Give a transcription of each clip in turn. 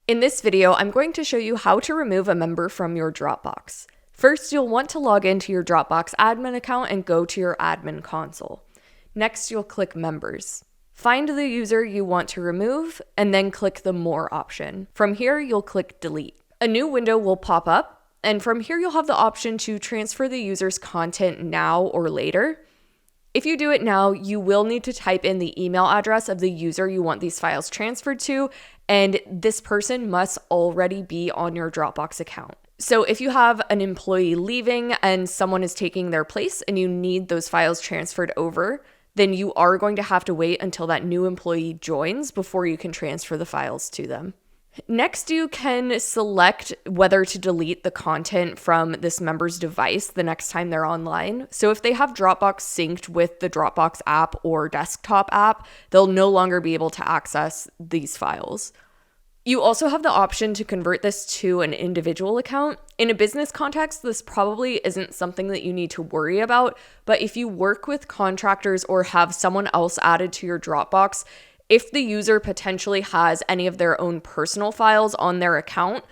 In this video, I'm going to show you how to remove a member from your Dropbox. First, you'll want to log into your Dropbox admin account and go to your admin console. Next, you'll click Members. Find the user you want to remove, and then click the More option. From here, you'll click Delete. A new window will pop up, and from here, you'll have the option to transfer the user's content now or later. If you do it now, you will need to type in the email address of the user you want these files transferred to, and this person must already be on your Dropbox account. So if you have an employee leaving and someone is taking their place and you need those files transferred over, then you are going to have to wait until that new employee joins before you can transfer the files to them. Next, you can select whether to delete the content from this member's device the next time they're online. So if they have Dropbox synced with the Dropbox app or desktop app, they'll no longer be able to access these files. You also have the option to convert this to an individual account. In a business context, this probably isn't something that you need to worry about, but if you work with contractors or have someone else added to your Dropbox, if the user potentially has any of their own personal files on their account,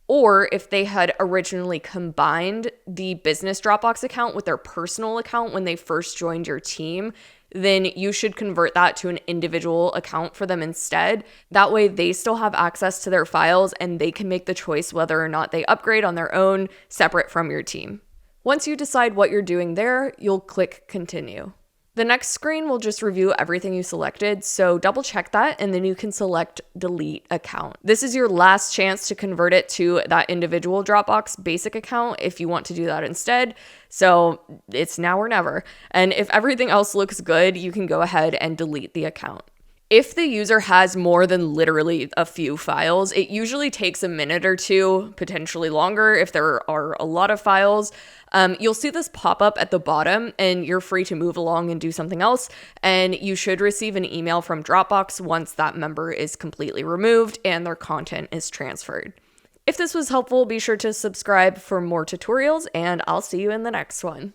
or if they had originally combined the business Dropbox account with their personal account when they first joined your team, then you should convert that to an individual account for them instead. That way they still have access to their files and they can make the choice whether or not they upgrade on their own, separate from your team. Once you decide what you're doing there, you'll click Continue. The next screen will just review everything you selected, so double check that and then you can select Delete Account. This is your last chance to convert it to that individual Dropbox basic account if you want to do that instead. So it's now or never. And if everything else looks good, you can go ahead and delete the account. If the user has more than literally a few files, it usually takes a minute or two, potentially longer if there are a lot of files. You'll see this pop up at the bottom and you're free to move along and do something else. And you should receive an email from Dropbox once that member is completely removed and their content is transferred. If this was helpful, be sure to subscribe for more tutorials and I'll see you in the next one.